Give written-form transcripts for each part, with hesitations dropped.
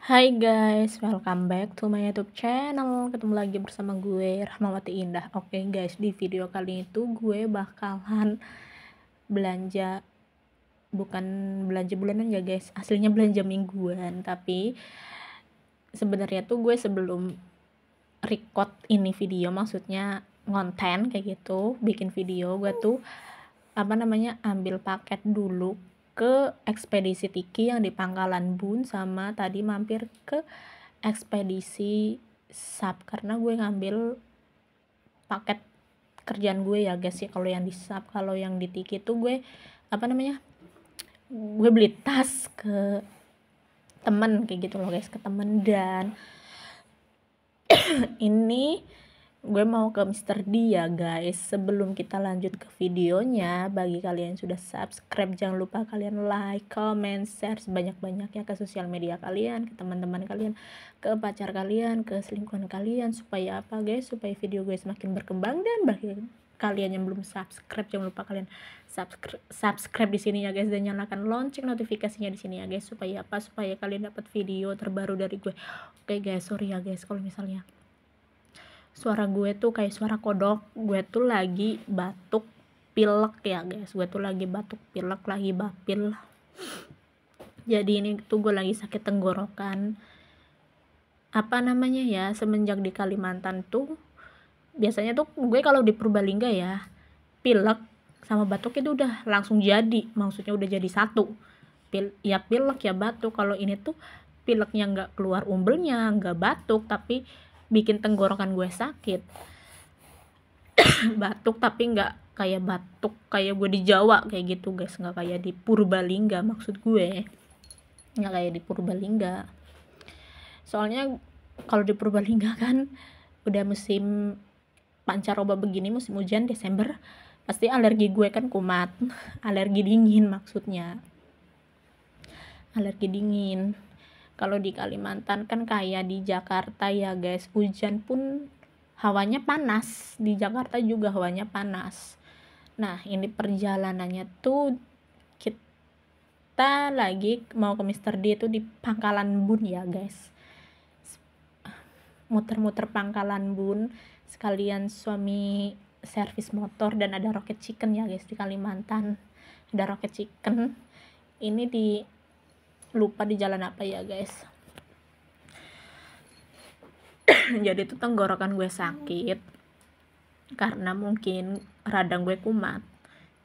Hai guys, welcome back to my YouTube channel. Ketemu lagi bersama gue Rahmawati Indah. Oke guys, di video kali itu gue bakalan belanja, bukan belanja bulanan ya guys, aslinya belanja mingguan. Tapi sebenarnya tuh gue sebelum record ini video, maksudnya ngonten kayak gitu, bikin video, gue tuh ambil paket dulu ke ekspedisi Tiki yang di Pangkalan Bun, sama tadi mampir ke ekspedisi SAP karena gue ngambil paket kerjaan gue ya guys ya. Kalau yang di SAP, kalau yang di Tiki tuh gue gue beli tas ke temen kayak gitu loh guys, ke temen. Dan ini gue mau ke Mr. D ya guys. Sebelum kita lanjut ke videonya, bagi kalian yang sudah subscribe, jangan lupa kalian like, comment, share sebanyak-banyaknya ke sosial media kalian, ke teman-teman kalian, ke pacar kalian, ke selingkuhan kalian. Supaya apa guys? Supaya video gue semakin berkembang. Dan bagi kalian yang belum subscribe, jangan lupa kalian subscribe di sini ya guys, dan nyalakan lonceng notifikasinya di sini ya guys. Supaya apa? Supaya kalian dapat video terbaru dari gue. Oke guys, sorry ya guys kalau misalnya suara gue tuh kayak suara kodok. Gue tuh lagi batuk pilek ya guys. Gue tuh lagi batuk pilek, lagi bapil. Jadi ini tuh gue lagi sakit tenggorokan. Semenjak di Kalimantan tuh biasanya tuh gue kalau di Purbalingga ya, pilek sama batuk itu udah langsung jadi, maksudnya udah jadi satu. Pilek ya batuk. Kalau ini tuh pileknya nggak keluar umbelnya, nggak batuk, tapi bikin tenggorokan gue sakit. Batuk tapi nggak kayak batuk kayak gue di Jawa kayak gitu guys, nggak kayak di Purbalingga, maksud gue nggak kayak di Purbalingga. Soalnya kalau di Purbalingga kan udah musim pancaroba begini, musim hujan Desember, pasti alergi gue kan kumat. Alergi dingin maksudnya, alergi dingin. Kalau di Kalimantan kan kayak di Jakarta ya guys, hujan pun hawanya panas. Di Jakarta juga hawanya panas. Nah ini perjalanannya tuh kita lagi mau ke Mr. D itu di Pangkalan Bun ya guys. Muter-muter Pangkalan Bun sekalian suami servis motor. Dan ada Rocket Chicken ya guys, di Kalimantan ada Rocket Chicken. Ini lupa di jalan apa ya guys. Jadi tuh tenggorokan gue sakit karena mungkin radang gue kumat,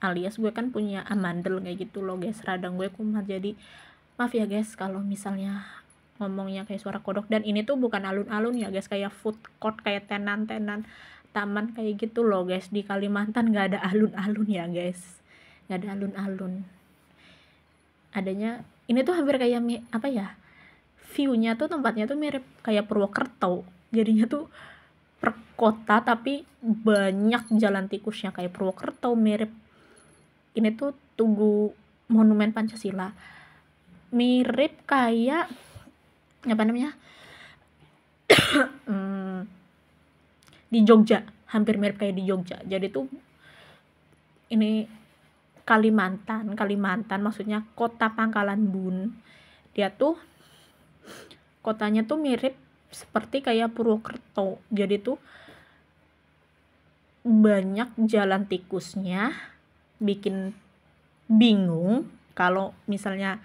alias gue kan punya amandel kayak gitu loh guys. Radang gue kumat, jadi maaf ya guys kalau misalnya ngomongnya kayak suara kodok. Dan ini tuh bukan alun-alun ya guys, kayak food court, kayak tenan-tenan taman kayak gitu loh guys. Di Kalimantan gak ada alun-alun ya guys, gak ada alun-alun. Adanya ini tuh hampir kayak view-nya tuh, tempatnya tuh mirip kayak Purwokerto. Jadinya tuh per kota tapi banyak jalan tikusnya kayak Purwokerto. Mirip ini tuh Tugu Monumen Pancasila, mirip kayak di Jogja, hampir mirip kayak di Jogja. Jadi tuh ini Kalimantan maksudnya kota Pangkalan Bun, dia tuh kotanya tuh mirip seperti kayak Purwokerto. Jadi tuh banyak jalan tikusnya, bikin bingung kalau misalnya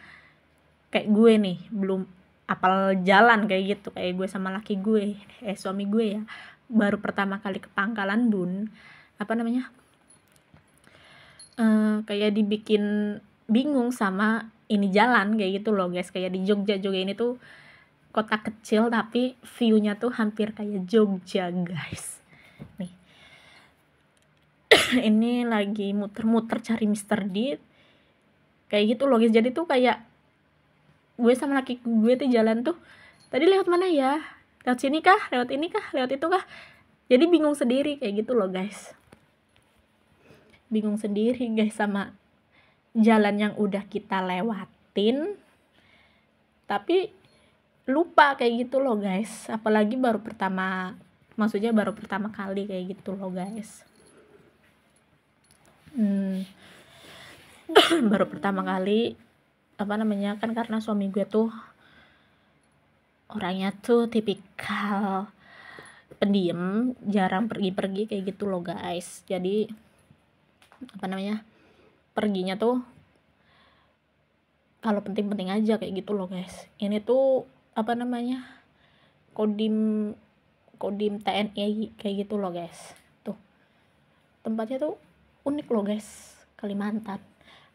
kayak gue nih belum apal jalan kayak gitu, kayak gue sama laki gue, suami gue ya, baru pertama kali ke Pangkalan Bun, kayak dibikin bingung sama ini jalan kayak gitu loh guys. Kayak di Jogja ini tuh kota kecil tapi view-nya tuh hampir kayak Jogja guys. Nih ini lagi muter-muter cari Mr. D kayak gitu loh guys. Jadi tuh kayak gue sama laki gue tuh jalan tuh, tadi lewat mana ya, lewat sini kah, lewat ini kah, lewat itu kah. Jadi bingung sendiri kayak gitu loh guys, bingung sendiri guys sama jalan yang udah kita lewatin tapi lupa kayak gitu loh guys. Apalagi baru pertama kali kayak gitu loh guys. Baru pertama kali kan karena suami gue tuh orangnya tuh tipikal pendiam, jarang pergi-pergi kayak gitu loh guys. Jadi perginya tuh kalau penting-penting aja kayak gitu loh guys. Ini tuh kodim TNI kayak gitu loh guys. Tuh tempatnya tuh unik loh guys, Kalimantan.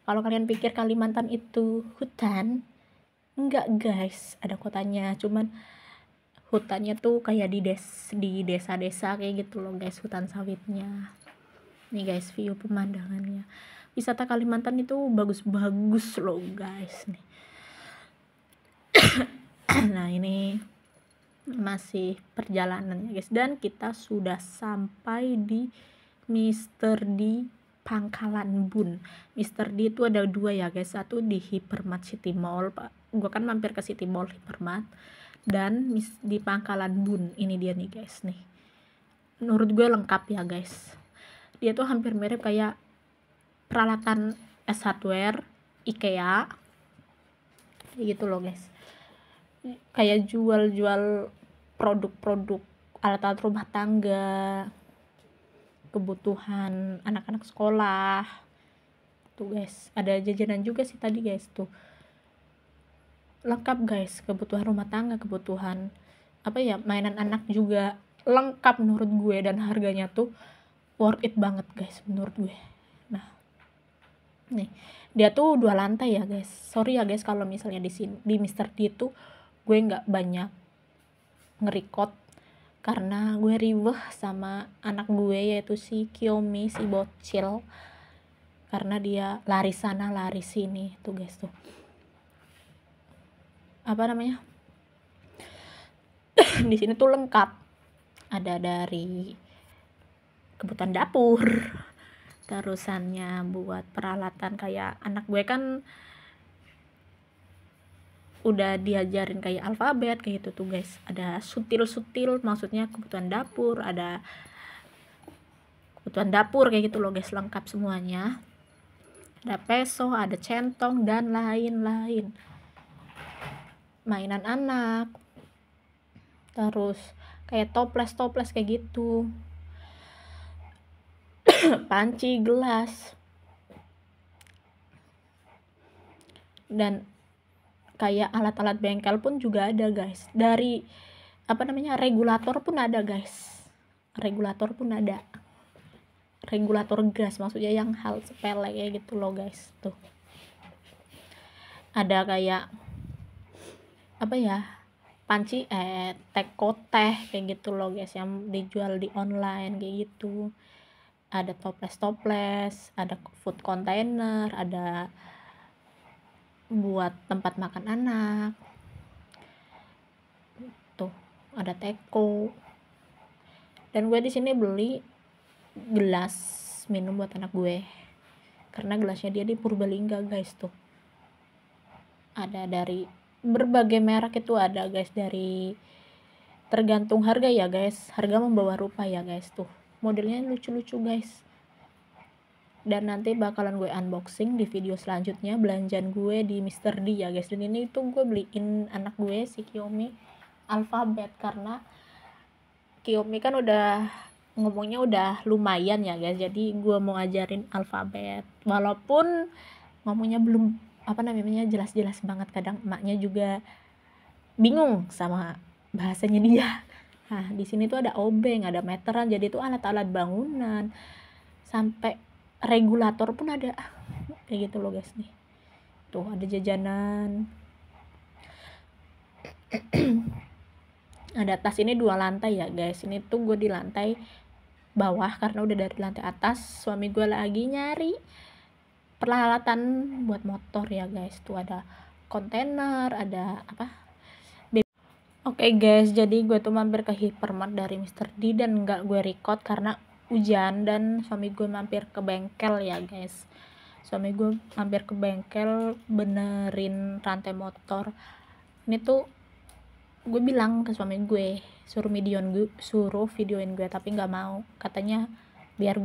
Kalau kalian pikir Kalimantan itu hutan, enggak guys, ada kotanya, cuman hutannya tuh kayak di desa-desa kayak gitu loh guys, hutan sawitnya. Nih guys, view pemandangannya, wisata Kalimantan itu bagus-bagus loh guys nih. Nah ini masih perjalanan ya guys, dan kita sudah sampai di Mr. D Pangkalan Bun. Mr. D itu ada 2 ya guys, satu di Hypermart City Mall, Pak. Gua kan mampir ke City Mall Hypermart, dan di Pangkalan Bun. Ini dia nih guys nih. Menurut gue lengkap ya guys. Dia tuh hampir mirip kayak peralatan S hardware IKEA gitu loh guys. Kayak jual-jual produk-produk alat-alat rumah tangga, kebutuhan anak-anak sekolah tuh guys. Ada jajanan juga sih tadi guys, tuh lengkap guys, kebutuhan rumah tangga, kebutuhan mainan anak juga lengkap menurut gue, dan harganya tuh worth it banget guys menurut gue. Nah nih, dia tuh 2 lantai ya guys. Sorry ya guys kalau misalnya di sini di Mr. D tuh gue nggak banyak nge-record karena gue riweh sama anak gue, yaitu si Kiyomi, si bocil, karena dia lari sana lari sini tuh guys. Tuh di sini tuh lengkap, ada dari kebutuhan dapur, terusannya buat peralatan, kayak anak gue kan udah diajarin kayak alfabet kayak gitu tuh guys. Ada sutil maksudnya kebutuhan dapur, ada kebutuhan dapur kayak gitu loh guys, lengkap semuanya. Ada peso, ada centong, dan lain-lain. Mainan anak, terus kayak toples kayak gitu, panci, gelas, dan kayak alat-alat bengkel pun juga ada guys. Dari regulator pun ada guys, regulator gas, maksudnya yang hal sepele kayak gitu loh guys. Tuh ada kayak panci teko teh kayak gitu loh guys, yang dijual di online kayak gitu. Ada toples, ada food container, ada buat tempat makan anak. Tuh ada teko. Dan gue di sini beli gelas minum buat anak gue, karena gelasnya dia di Purbalingga guys. Tuh ada dari berbagai merek itu ada guys, dari tergantung harga ya guys, harga membawa rupa ya guys. Tuh modelnya lucu-lucu guys. Dan nanti bakalan gue unboxing di video selanjutnya belanjaan gue di Mr. D ya guys. Dan ini tuh gue beliin anak gue si Kiyomi alfabet, karena Kiyomi kan udah ngomongnya udah lumayan ya guys, jadi gue mau ajarin alfabet, walaupun ngomongnya belum jelas-jelas banget. Kadang emaknya juga bingung sama bahasanya dia. Nah di sini tuh ada obeng, ada meteran, jadi tuh alat-alat bangunan, sampai regulator pun ada kayak gitu loh guys nih. Tuh ada jajanan. Ada tas, ini 2 lantai ya guys. Ini tuh gue di lantai bawah karena udah dari lantai atas suami gue lagi nyari peralatan buat motor ya guys. Tuh ada kontainer, ada Oke guys, jadi gue tuh mampir ke Hypermart dari Mr. D dan nggak gue record karena hujan, dan suami gue mampir ke bengkel ya guys. Suami gue mampir ke bengkel benerin rantai motor. Ini tuh gue bilang ke suami gue suruh videoin gue, tapi nggak mau, katanya biar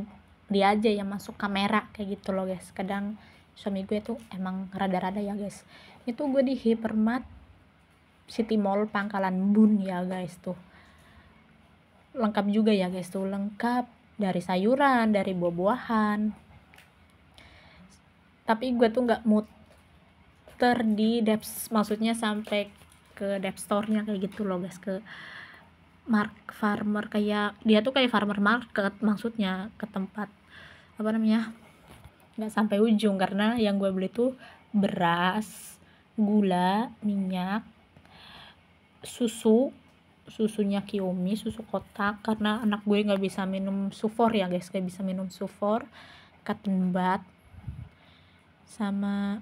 dia aja yang masuk kamera kayak gitu loh guys. Kadang suami gue tuh emang rada-rada ya guys. Itu gue di Hypermart City Mall Pangkalan Bun ya guys. Tuh lengkap juga ya guys, tuh lengkap dari sayuran, dari buah-buahan. Tapi gue tuh nggak muter di Deps, maksudnya sampai ke Dep store-nya kayak gitu loh guys, ke farmer, kayak dia tuh kayak farmer market, maksudnya ke tempat apa namanya, nggak sampai ujung, karena yang gue beli tuh beras, gula, minyak, susunya Kiyomi, susu kotak, karena anak gue nggak bisa minum sufor ya guys, nggak bisa minum sufor, cotton bud, sama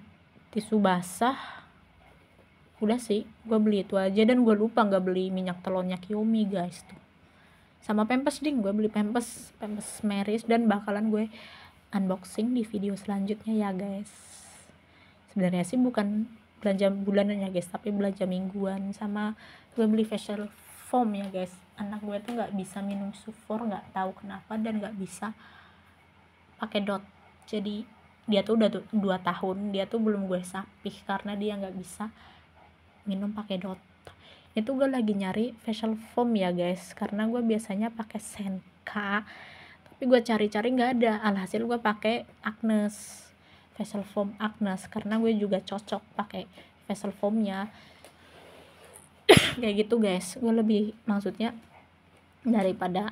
tisu basah. Udah sih, gue beli itu aja, dan gue lupa nggak beli minyak telurnya Kiyomi guys tuh. Sama pampers ding, gue beli pampers Meris, dan bakalan gue unboxing di video selanjutnya ya guys. Sebenarnya sih bukan belanja bulanan ya guys, tapi belanja mingguan. Sama gue beli facial foam ya guys, anak gue tuh nggak bisa minum sufor, nggak tahu kenapa, dan nggak bisa pakai dot. Jadi dia tuh udah 2 tahun dia tuh belum gue sapih karena dia nggak bisa minum pakai dot. Itu gue lagi nyari facial foam ya guys, karena gue biasanya pakai Senka, tapi gue cari-cari nggak ada. Alhasil gue pakai Agnes, facial foam Agnes, karena gue juga cocok pakai facial foamnya kayak gitu guys. Gue lebih, maksudnya daripada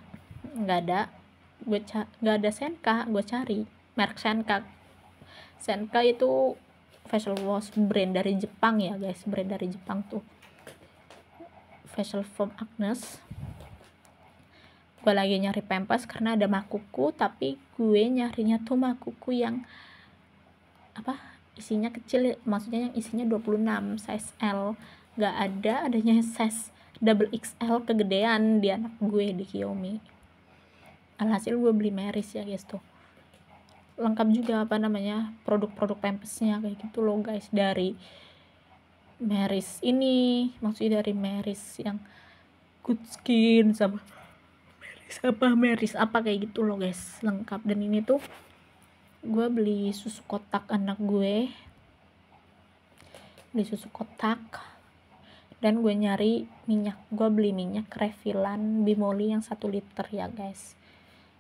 nggak ada, nggak ada Senka, gue cari merek Senka itu facial wash brand dari Jepang ya guys, brand dari Jepang tuh, facial foam Agnes. Gue lagi nyari pampers karena ada makuku, tapi gue nyarinya tuh makuku yang apa, isinya kecil, maksudnya yang isinya 26 size L, gak ada adanya size double XL kegedean di anak gue di Kiyomi. Alhasil gue beli Meris ya guys, tuh lengkap juga apa namanya, produk-produk pampersnya kayak gitu loh guys, dari Meris ini, maksudnya dari Meris yang Good Skin sama Meris apa kayak gitu loh guys, lengkap. Dan ini tuh gue beli susu kotak anak gue, dan gue nyari minyak, gue beli minyak refillan Bimoli yang 1 liter ya guys.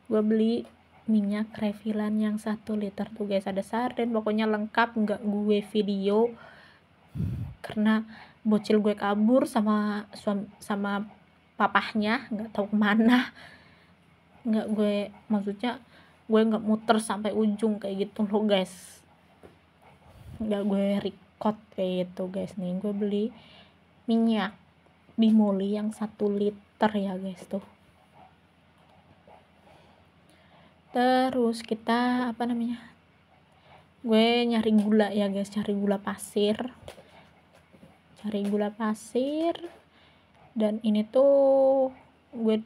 Gue beli minyak refillan yang 1 liter tuh guys, ada sarden, pokoknya lengkap. Nggak gue video karena bocil gue kabur sama papahnya, nggak tahu kemana. Nggak gue, maksudnya gue nggak muter sampai ujung kayak gitu loh guys, nggak gue record kayak gitu guys. Nih gue beli minyak Bimoli yang 1 liter ya guys tuh. Terus kita apa namanya, gue nyari gula ya guys, cari gula pasir. Dan ini tuh gue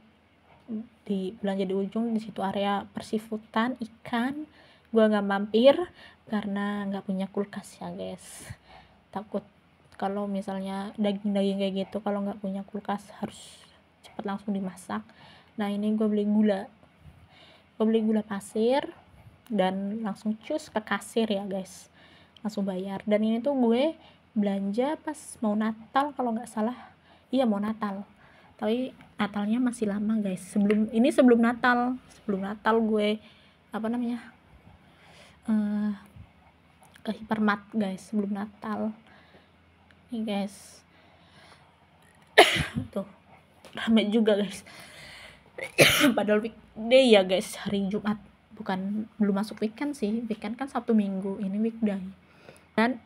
belanja di ujung, di situ area persifutan ikan. Gue nggak mampir karena nggak punya kulkas ya guys, takut kalau misalnya daging kayak gitu, kalau nggak punya kulkas harus cepat langsung dimasak. Nah ini gue beli gula pasir dan langsung cus ke kasir ya guys, langsung bayar. Dan ini tuh gue belanja pas mau Natal kalau nggak salah, iya mau Natal, tapi Natalnya masih lama guys. Sebelum Natal gue apa namanya ke Hypermart guys, sebelum Natal nih guys. Tuh rame juga guys padahal weekday ya guys, hari Jumat, belum masuk weekend sih, weekend kan Sabtu Minggu, ini weekday. Dan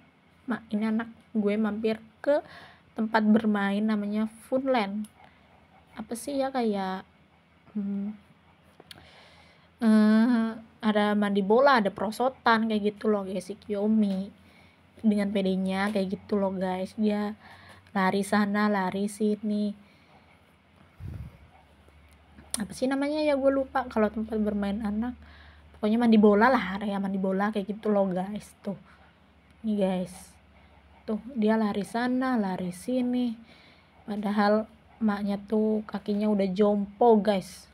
ini anak gue mampir ke tempat bermain namanya Funland, apa sih ya, kayak ada mandi bola, ada perosotan kayak gitu loh guys. Si Kiyomi dengan pedenya kayak gitu loh guys, dia lari sana lari sini, apa sih namanya ya, gue lupa kalau tempat bermain anak, pokoknya mandi bola lah, area mandi bola kayak gitu loh guys. Tuh nih guys, tuh dia lari sana lari sini, padahal emaknya tuh kakinya udah jompo guys,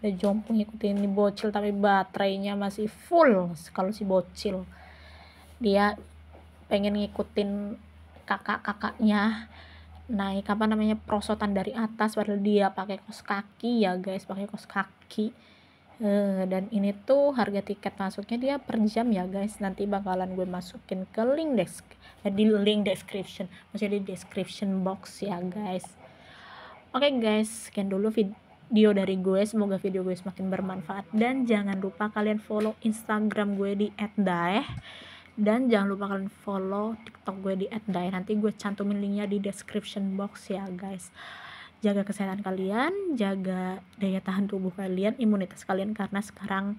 udah jompo ngikutin ini bocil, tapi baterainya masih full. Kalau si bocil dia pengen ngikutin kakaknya naik apa namanya perosotan dari atas, padahal dia pakai kaos kaki ya guys, pakai kaos kaki. Dan ini tuh harga tiket masuknya dia per jam ya guys. Nanti bakalan gue masukin ke di link description, maksudnya di description box ya guys. Oke guys, sekian dulu video dari gue, semoga video gue semakin bermanfaat, dan jangan lupa kalian follow Instagram gue di @daeh, dan jangan lupa kalian follow TikTok gue di @daeh. Nanti gue cantumin linknya di description box ya guys. Jaga kesehatan kalian, jaga daya tahan tubuh kalian, imunitas kalian, karena sekarang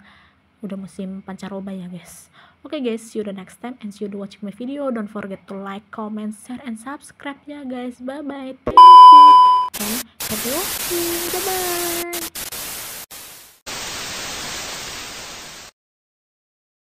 udah musim pancaroba ya guys. Oke guys, see you the next time and see you watching my video. Don't forget to like, comment, share, and subscribe ya guys. Bye bye, thank you and happy watching. Bye bye.